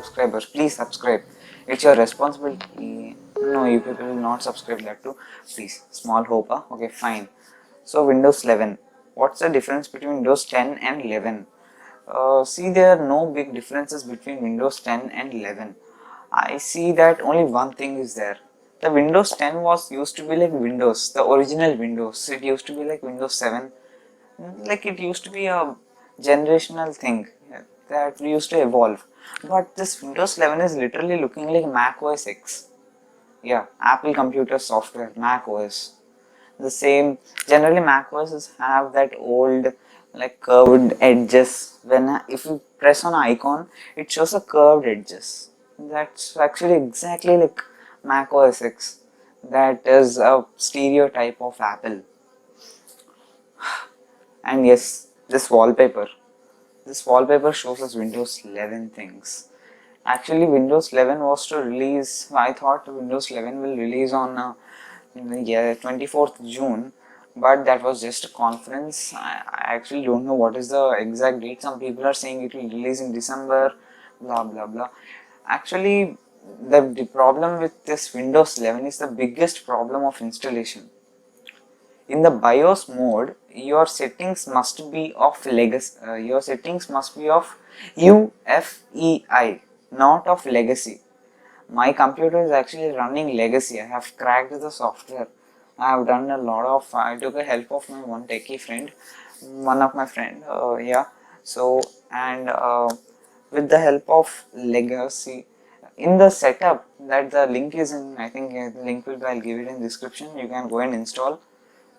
subscribers, please subscribe. It's your responsibility. No, you people will not subscribe that too. Please, small hope. Huh? Okay, fine. So Windows 11. What's the difference between Windows 10 and 11? See, there are no big differences between Windows 10 and 11. I see that only one thing is there. The Windows 10 was used to be like Windows, the original Windows. It used to be like Windows 7. Like it used to be a generational thing that we used to evolve. But this Windows 11 is literally looking like Mac OS X. Yeah, Apple computer software, Mac OS. The same, generally Mac OS have that old like curved edges. When if you press on an icon, it shows a curved edges. That's actually exactly like Mac OS X. That is a stereotype of Apple. And yes, this wallpaper shows us Windows 11 things. Actually, Windows 11 was to release, I thought Windows 11 will release on 24th June, but that was just a conference. I actually don't know what is the exact date. Some people are saying it will release in December, blah blah blah. Actually, the problem with this Windows 11 is the biggest problem of installation. In the BIOS mode, your settings must be of legacy. Your settings must be of UFEI, not of legacy. My computer is actually running legacy. I have cracked the software. I have done a lot of. I took a help of my one techie friend, one of my friend. Yeah. So and with the help of legacy, in the setup that the link is in. I think the link will be. I'll give it in description. You can go and install.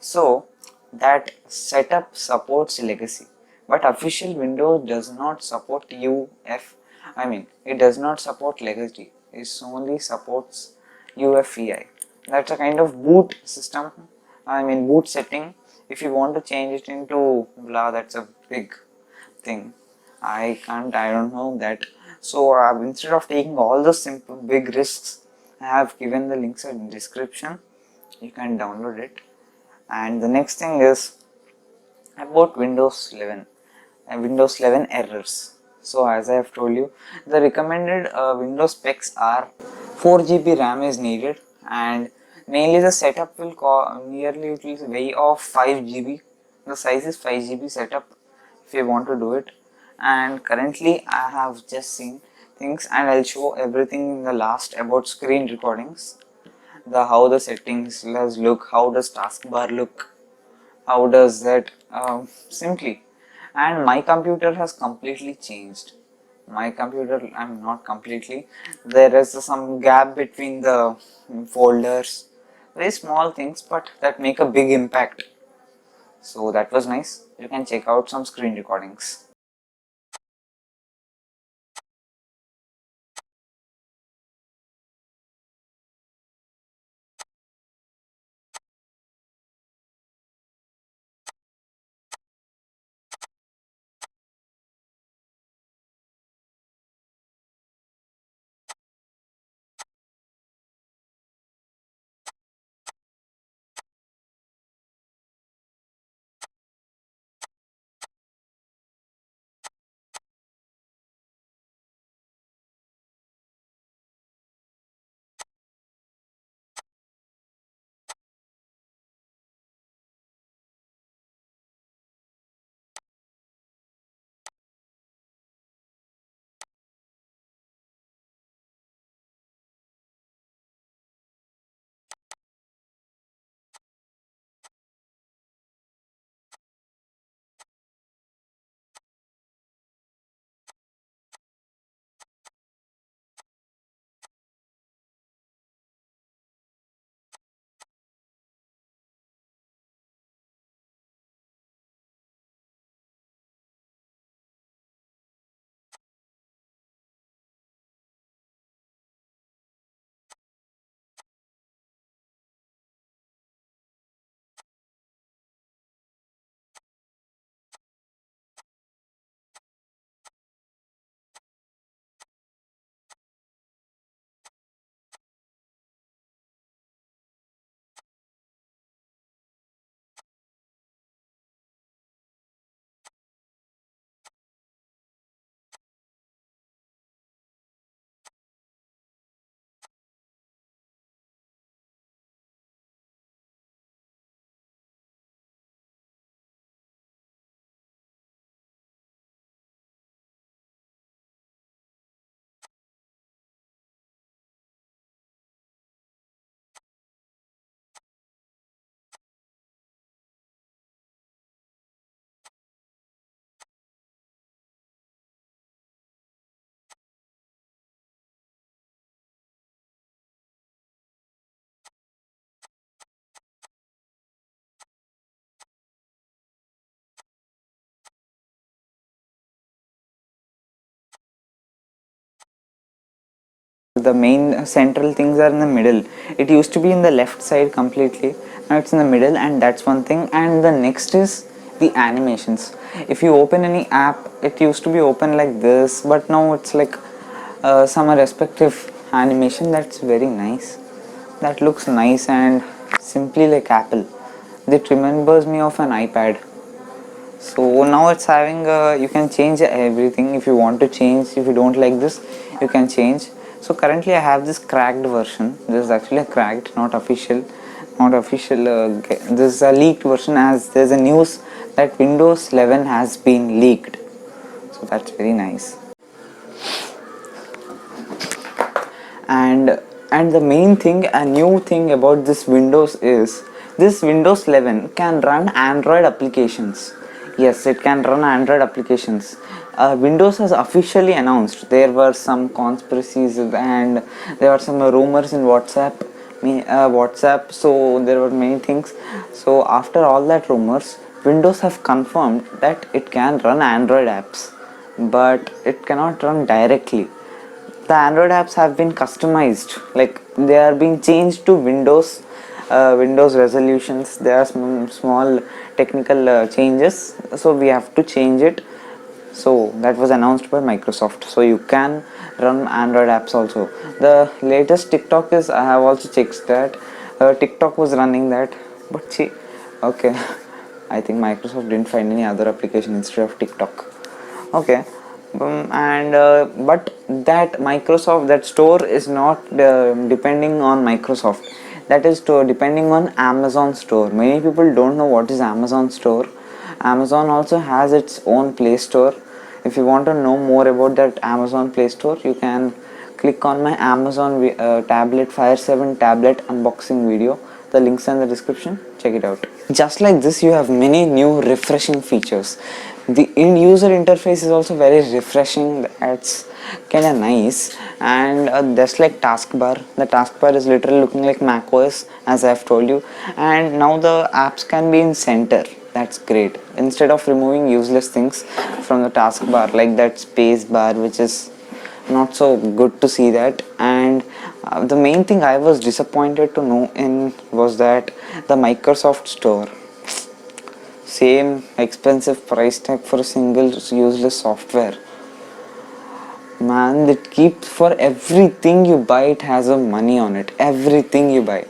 So that setup supports legacy, but official Windows does not support I mean, it does not support legacy. It only supports UFEI. That's a kind of boot system. I mean, boot setting. If you want to change it into blah, that's a big thing. I can't. I don't know that. So instead of taking all those simple big risks, I have given the links in description. You can download it. And the next thing is about Windows 11 and Windows 11 errors. So as I have told you, the recommended Windows specs are 4 GB RAM is needed, and mainly the setup will nearly it will weigh off 5 GB. The size is 5 GB setup if you want to do it. And currently I have just seen things, and I'll show everything in the last about screen recordings. The how the settings look, how does taskbar look, how does that simply. And my computer has completely changed. My computer, I'm not completely, there is some gap between the folders, very small things but that make a big impact. So that was nice. You can check out some screen recordings. the main central things are in the middle. It used to be in the left side completely, now it's in the middle, and that's one thing. And the next is the animations. If you open any app, it used to be open like this, but now it's like some respective animation. That's very nice. That looks nice and simply like Apple. It remembers me of an iPad. So now it's having you can change everything if you want to change. If you don't like this, you can change. So currently I have this cracked version. This is actually a cracked, not official. This is a leaked version, as there's a news that Windows 11 has been leaked. So that's very nice. And the main thing, a new thing about this Windows is this Windows 11 can run Android applications. Yes, it can run Android applications. Windows has officially announced. There were some conspiracies and there were some rumors in WhatsApp. So there were many things. So after all that rumors, Windows have confirmed that it can run Android apps, but it cannot run directly. The Android apps have been customized, like they are being changed to Windows resolutions. There are some small technical changes, so we have to change it. So that was announced by Microsoft, so you can run Android apps also. The latest TikTok is, I have also checked that TikTok was running that, but see, okay, I think Microsoft didn't find any other application instead of TikTok. Okay. But that Microsoft, that store is not depending on Microsoft. That is depending on Amazon store. Many people don't know what is Amazon store. Amazon also has its own Play Store. If you want to know more about that Amazon Play Store, you can click on my Amazon tablet Fire 7 tablet unboxing video. The links in the description. Check it out. Just like this, you have many new refreshing features. The user interface is also very refreshing. That's kind of nice. And just like taskbar, the taskbar is literally looking like macOS, as I've told you. And now the apps can be in center. That's great. Instead of removing useless things from the taskbar, like that space bar, which is not so good to see that. And the main thing I was disappointed to know in was that the Microsoft Store, same expensive price tag for a single useless software. Man, it keeps for everything you buy, it has a money on it. Everything you buy,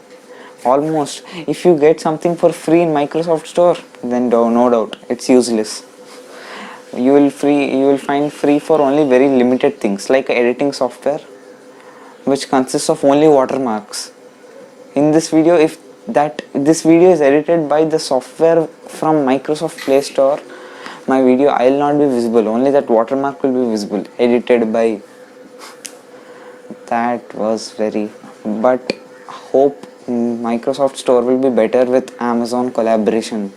almost. If you get something for free in Microsoft Store, then no doubt it's useless. You will find free for only very limited things, like editing software, which consists of only watermarks. In this video, if this video is edited by the software from Microsoft Play Store, my video I will not be visible, only that watermark will be visible, edited by. That was very, but hope Microsoft Store will be better with Amazon collaboration.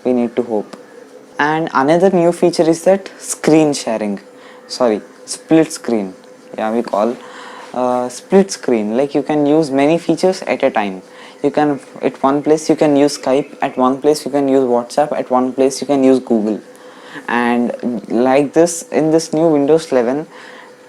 We need to hope. And another new feature is that screen sharing, split screen. Yeah, we call split screen. Like you can use many features at a time. You can, at one place you can use Skype, at one place you can use WhatsApp, at one place you can use Google. And like this, in this new Windows 11,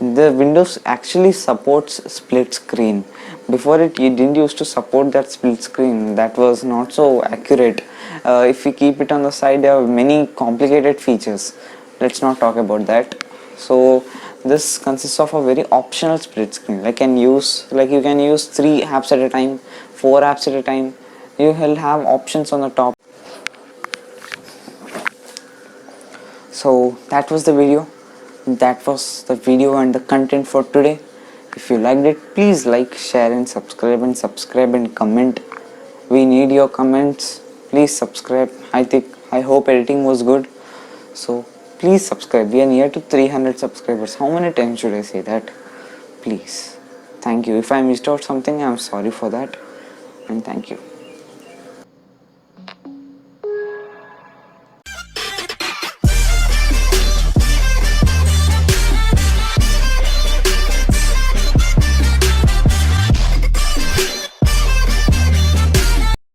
the Windows actually supports split screen. Before it didn't used to support that split screen. That was not so accurate. If we keep it on the side, there are many complicated features. Let's not talk about that. So this consists of a very optional split screen. You can use 3 apps at a time, 4 apps at a time. You will have options on the top. So that was the video. That was the video and the content for today. If you liked it, please like, share and subscribe and comment. We need your comments. Please subscribe. I hope editing was good. So please subscribe. We are near to 300 subscribers. How many times should I say that? Please. Thank you. If I missed out something, I'm sorry for that. And thank you.